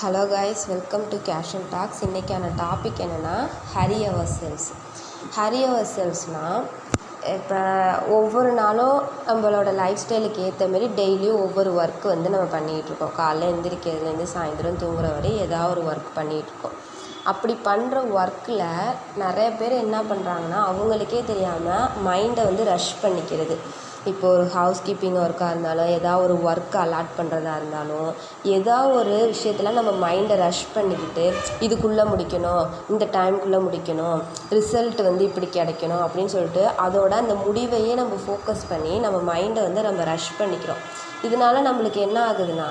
Hello guys, welcome to Cash and Talks. இன்றைக்கான topic என்னென்னா ஹரி அவர் செல்ஸ். ஹரி அவர் செல்ஸ்னால் இப்போ ஒவ்வொரு நாளும் நம்மளோட லைஃப் ஸ்டைலுக்கு ஏற்ற மாரி டெய்லியும் ஒவ்வொரு ஒர்க் நம்ம பண்ணிகிட்ருக்கோம். காலைல எந்திரிக்கிறதுலேருந்து சாயந்தரம் தூங்குற வரை ஏதாவது ஒரு ஒர்க் பண்ணிகிட்ருக்கோம். அப்படி பண்ணுற ஒர்க்கில் நிறைய பேர் என்ன பண்ணுறாங்கன்னா, அவங்களுக்கே தெரியாமல் மைண்டை ரஷ் பண்ணிக்கிறது. இப்போ ஒரு ஹவுஸ் கீப்பிங் ஒர்க்காக இருந்தாலும், ஏதாவது ஒரு ஒர்க் அலாட் பண்ணுறதா இருந்தாலும், ஏதாவது ஒரு விஷயத்தில் நம்ம மைண்டை ரஷ் பண்ணிக்கிட்டு இதுக்குள்ளே முடிக்கணும், இந்த டைமுக்குள்ளே முடிக்கணும், ரிசல்ட் இப்படி கிடைக்கணும் அப்படின்னு சொல்லிட்டு அதோட அந்த முடிவையே நம்ம ஃபோக்கஸ் பண்ணி நம்ம மைண்டை நம்ம ரஷ் பண்ணிக்கிறோம். இதனால நம்மளுக்கு என்ன ஆகுதுன்னா,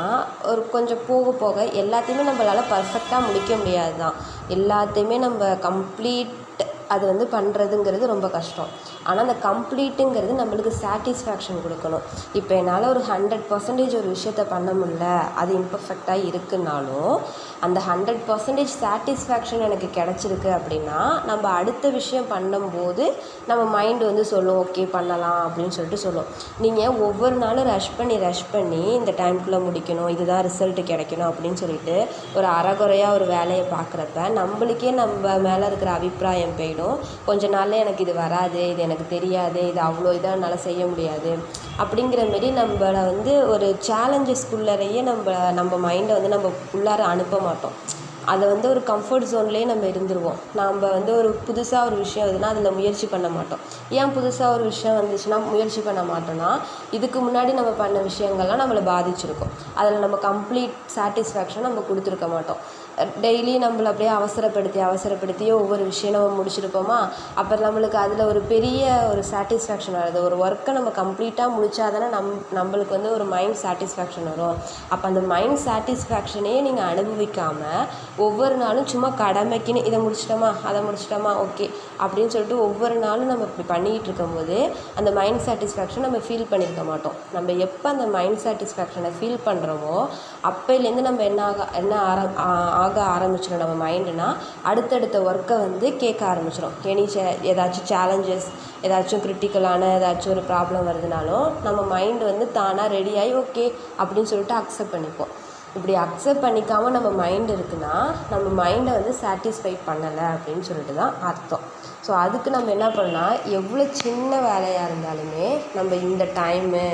ஒரு கொஞ்சம் போக போக எல்லாத்தையுமே நம்மளால் பர்ஃபெக்டாக முடிக்க முடியாது தான். எல்லாத்தையுமே நம்ம கம்ப்ளீட் அது பண்ணுறதுங்கிறது ரொம்ப கஷ்டம். ஆனால் அந்த கம்ப்ளீட்டுங்கிறது நம்மளுக்கு சாட்டிஸ்ஃபேக்ஷன் கொடுக்கணும். இப்போ என்னால் ஒரு 100% ஒரு விஷயத்த பண்ண முடியல, அது இம்பர்ஃபெக்டாக இருக்குன்னாலும் அந்த 100% சாட்டிஸ்ஃபேக்ஷன் எனக்கு கிடச்சிருக்கு அப்படின்னா, நம்ம அடுத்த விஷயம் பண்ணும்போது நம்ம மைண்டு சொல்லும், ஓகே பண்ணலாம் அப்படின்னு சொல்லிட்டு சொல்லும். நீங்கள் ஒவ்வொரு நாளும் ரஷ் பண்ணி இந்த டைமுக்குள்ளே முடிக்கணும், இதுதான் ரிசல்ட்டு கிடைக்கணும் அப்படின்னு சொல்லிட்டு ஒரு அரைகுறையாக ஒரு வேலையை பார்க்குறப்ப நம்மளுக்கே நம்ம மேலே இருக்கிற அபிப்பிராயம் போயிடும். கொஞ்ச நாளில் எனக்கு இது வராது, இது எனக்கு தெரியாது, இது அவ்வளோ இதாக என்னால் செய்ய முடியாது அப்படிங்கிற மாரி நம்மளை ஒரு சேலஞ்சஸ்குள்ளரையே நம்ம மைண்டை நம்ம உள்ளார அனுப்ப மாட்டோம். அதை ஒரு கம்ஃபர்ட் ஜோன்லேயே நம்ம இருந்துருவோம். நம்ம ஒரு புதுசாக ஒரு விஷயம் வருதுன்னா அதில் முயற்சி பண்ண மாட்டோம். ஏன் புதுசாக ஒரு விஷயம் வந்துச்சுன்னா முயற்சி பண்ண மாட்டோம்னா, இதுக்கு முன்னாடி நம்ம பண்ண விஷயங்கள்லாம் நம்மளை பாதிச்சிருக்கும். அதில் நம்ம கம்ப்ளீட் சாட்டிஸ்ஃபேக்ஷன் நம்ம கொடுத்துருக்க மாட்டோம். டெய்லி நம்மளை அப்படியே அவசரப்படுத்தி ஒவ்வொரு விஷயம் நம்ம முடிச்சிருப்போமா, அப்போ நம்மளுக்கு அதில் ஒரு பெரிய ஒரு சாட்டிஸ்ஃபேக்ஷன் வருது. ஒரு ஒர்க்கை நம்ம கம்ப்ளீட்டாக முடித்தா தானே நம்மளுக்கு ஒரு மைண்ட் சாட்டிஸ்ஃபேக்ஷன் வரும். அப்போ அந்த மைண்ட் சாட்டிஸ்ஃபேக்ஷனே நீங்கள் அனுபவிக்காமல் ஒவ்வொரு நாளும் சும்மா கடமைக்குன்னு இதை முடிச்சிட்டோமா அதை முடிச்சிட்டோமா ஓகே அப்படின்னு சொல்லிட்டு ஒவ்வொரு நாளும் நம்ம இப்படி பண்ணிக்கிட்டு இருக்கும்போது அந்த மைண்ட் சாட்டிஸ்ஃபேக்ஷன் நம்ம ஃபீல் பண்ணியிருக்க மாட்டோம். நம்ம எப்போ அந்த மைண்ட் சாட்டிஸ்ஃபேக்ஷனை ஃபீல் பண்ணுறோமோ அப்போலேருந்து நம்ம என்ன ஆக ஆரம்பிச்சிடும் நம்ம மைண்டுனா, அடுத்தடுத்த ஒர்க்கை கேட்க ஆரம்பிச்சிடும். ஏதாச்சும் சேலஞ்சஸ், ஏதாச்சும் கிரிட்டிக்கலான ஏதாச்சும் ஒரு ப்ராப்ளம் வருதுனாலும் நம்ம மைண்டு தானாக ரெடியாகி ஓகே அப்படின்னு சொல்லிட்டு அக்செப்ட் பண்ணிப்போம். இப்படி அக்செப்ட் பண்ணிக்காமல் நம்ம மைண்டு இருக்குன்னா நம்ம மைண்டை சாட்டிஸ்ஃபை பண்ணலை அப்படின்னு சொல்லிட்டு தான் அர்த்தம். ஸோ அதுக்கு நம்ம என்ன பண்ணால், எவ்வளோ சின்ன வேலையாக இருந்தாலுமே நம்ம இந்த டைமு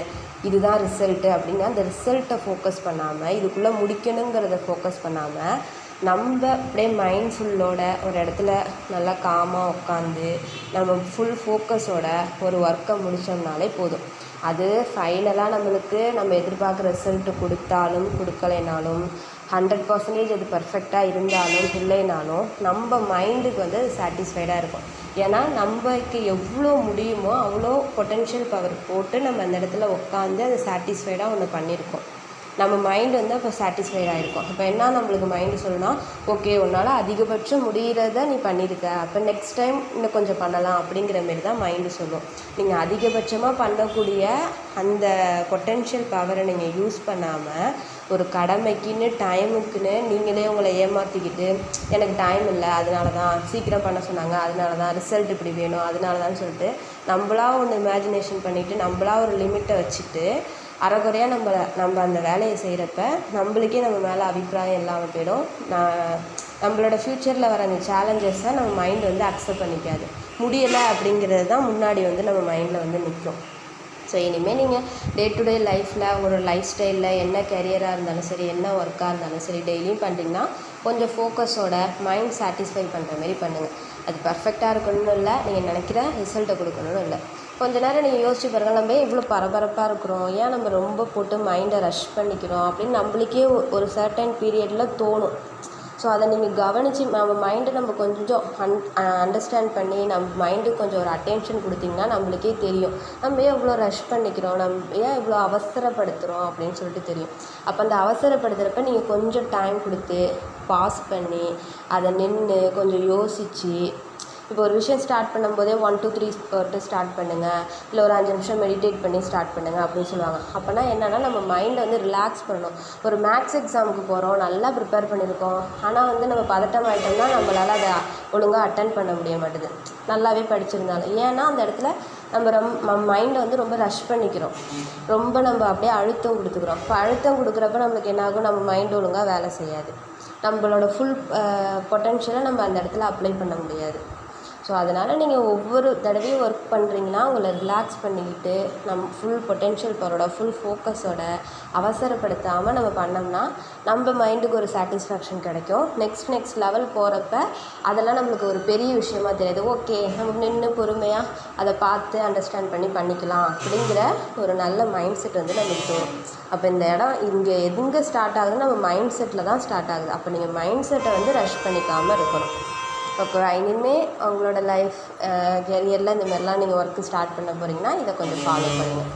இதுதான் ரிசல்ட்டு அப்படின்னா அந்த ரிசல்ட்டை ஃபோக்கஸ் பண்ணாமல், இதுக்குள்ளே முடிக்கணுங்கிறத ஃபோக்கஸ் பண்ணாமல், நம்ம அப்படியே மைண்ட்ஃபுல்லோட ஒரு இடத்துல நல்லா காமாக உட்காந்து நம்ம ஃபுல் ஃபோக்கஸோட ஒரு ஒர்க்கை முடித்தோம்னாலே போதும். அது ஃபைனலாக நம்மளுக்கு நம்ம எதிர்பார்க்குற ரிசல்ட்டு கொடுத்தாலும் கொடுக்கலைனாலும் 100% அது பர்ஃபெக்டாக இருந்தாலும் இல்லைனாலும் நம்ம மைண்டுக்கு அது சாட்டிஸ்ஃபைடாக இருக்கும். ஏன்னா நம்மளுக்கு எவ்வளோ முடியுமோ அவ்வளோ பொட்டென்ஷியல் பவர் போட்டு நம்ம அந்த இடத்துல உட்காந்து அதை சாட்டிஸ்ஃபைடாக ஒன்று பண்ணியிருக்கோம். நம்ம மைண்டு அப்போ சாட்டிஸ்ஃபைடாக இருக்கும். அப்போ என்ன நம்மளுக்கு மைண்டு சொல்லணும், ஓகே உன்னால் அதிகபட்சம் முடிகிறத நீ பண்ணியிருக்க, அப்போ நெக்ஸ்ட் டைம் இன்னும் கொஞ்சம் பண்ணலாம் அப்படிங்கிற மாரி தான் மைண்டு சொல்லும். நீங்கள் அதிகபட்சமாக பண்ணக்கூடிய அந்த பொட்டென்ஷியல் பவரை நீங்கள் யூஸ் பண்ணாமல் ஒரு கடமைக்குன்னு டைமுக்குன்னு நீங்களே உங்களை ஏமாற்றிக்கிட்டு, எனக்கு டைம் இல்லை அதனால தான், சீக்கிரம் பண்ண சொன்னாங்க அதனால தான், ரிசல்ட் இப்படி வேணும் அதனால தான் சொல்லிட்டு நம்மளா ஒன்று இமேஜினேஷன் பண்ணிவிட்டு நம்மளா ஒரு லிமிட்டை வச்சுட்டு அரைகுறையாக நம்ம அந்த வேலையை செய்கிறப்ப நம்மளுக்கே நம்ம மேலே அபிப்பிராயம் இல்லாமல் போயிடும். நம்மளோட ஃப்யூச்சரில் வர அந்த சேலஞ்சஸை நம்ம மைண்டு அக்செப்ட் பண்ணிக்காது. முடியலை அப்படிங்கிறது தான் முன்னாடி நம்ம மைண்டில் நிற்கும். ஸோ இனிமேல் நீங்கள் டே டு டே லைஃப்பில் உங்களோட லைஃப் ஸ்டைலில் என்ன கெரியராக இருந்தாலும் சரி, என்ன ஒர்க்காக இருந்தாலும் சரி, டெய்லியும் பண்ணிங்கன்னா கொஞ்சம் ஃபோக்கஸோட மைண்ட் சாட்டிஸ்ஃபை பண்ணுற மாரி பண்ணுங்கள். அது பர்ஃபெக்டாக இருக்கணும்னு இல்லை, நீங்கள் நினைக்கிற ரிசல்ட்டை கொடுக்கணும்னு இல்லை. கொஞ்ச நேரம் நீங்கள் யோசிச்சு பாருங்கள், நம்ம இவ்வளோ பரபரப்பாக இருக்கிறோம், ஏன் நம்ம ரொம்ப போட்டு மைண்டை ரஷ் பண்ணிக்கிறோம் அப்படின்னு நம்மளுக்கே ஒரு சர்டன் பீரியடில் தோணும். ஸோ அதை நீங்கள் கவனித்து நம்ம மைண்டை நம்ம கொஞ்சம் அண்டர்ஸ்டாண்ட் பண்ணி நம்ம மைண்டுக்கு கொஞ்சம் ஒரு அட்டென்ஷன் கொடுத்திங்கன்னா நம்மளுக்கே தெரியும் நம்ம ஏன் இவ்வளோ ரஷ் பண்ணிக்கிறோம், நம்ம ஏன் இவ்வளோ அவசரப்படுத்துகிறோம் அப்படின்னு சொல்லிட்டு தெரியும். அப்போ அந்த அவசரப்படுத்துகிறப்ப நீங்கள் கொஞ்சம் டைம் கொடுத்து பாஸ் பண்ணி அதை நின்று கொஞ்சம் யோசித்து, இப்போ ஒரு விஷயம் ஸ்டார்ட் பண்ணும்போதே 1 2 3 போட்டு ஸ்டார்ட் பண்ணுங்கள், இல்லை ஒரு 5 நிமிஷம் மெடிடேட் பண்ணி ஸ்டார்ட் பண்ணுங்கள் அப்படின்னு சொல்லுவாங்க. அப்போனா என்னென்னா நம்ம மைண்டை ரிலாக்ஸ் பண்ணணும். ஒரு மேக்ஸ் எக்ஸாமுக்கு போகிறோம், நல்லா ப்ரிப்பேர் பண்ணியிருக்கோம், ஆனால் நம்ம பதட்டம் ஆகிட்டோம்னா நம்மளால் அதை ஒழுங்காக அட்டன் பண்ண முடிய மாட்டுது, நல்லாவே படிச்சிருந்தாலும். ஏன்னா அந்த இடத்துல நம்ம மைண்டை வந்து ரொம்ப ரஷ் பண்ணிக்கிறோம், ரொம்ப நம்ம அப்படியே அழுத்தம் கொடுத்துக்கிறோம். இப்போ அழுத்தம் கொடுக்குறப்ப நம்மளுக்கு என்னாகும், நம்ம மைண்டு ஒழுங்காக வேலை செய்யாது, நம்மளோட ஃபுல் பொட்டென்ஷியலை நம்ம அந்த இடத்துல அப்ளை பண்ண முடியாது. ஸோ அதனால் நீங்கள் ஒவ்வொரு தடவையும் ஒர்க் பண்ணுறீங்கன்னா உங்களை ரிலாக்ஸ் பண்ணிக்கிட்டு நம்ம ஃபுல் பொட்டென்ஷியல் பவரோட ஃபுல் ஃபோக்கஸோட அவசரப்படுத்தாமல் நம்ம பண்ணோம்னா நம்ம மைண்டுக்கு ஒரு சாட்டிஸ்ஃபேக்ஷன் கிடைக்கும். நெக்ஸ்ட் லெவல் போகிறப்ப அதெல்லாம் நம்மளுக்கு ஒரு பெரிய விஷயமா தெரியாது. ஓகே, நம்ம நின்று பொறுமையாக அதை பார்த்து அண்டர்ஸ்டாண்ட் பண்ணி பண்ணிக்கலாம் அப்படிங்கிற ஒரு நல்ல மைண்ட் செட் வந்து நம்மளுக்கு தோணும். அப்போ இந்த இடம் இங்கே எங்கே ஸ்டார்ட் ஆகுதுன்னு நம்ம மைண்ட் செட்டில் தான் ஸ்டார்ட் ஆகுது. அப்போ நீங்கள் மைண்ட் செட்டை வந்து ரஷ் பண்ணிக்காமல் இருக்கணும். ஓகே, இனிமேல் உங்களோட லைஃப் கேரியரில் இந்த மாதிரிலாம் நீங்கள் ஒர்க்கு ஸ்டார்ட் பண்ண போகிறீங்கன்னா இதை கொஞ்சம் ஃபாலோ பண்ணுங்கள்.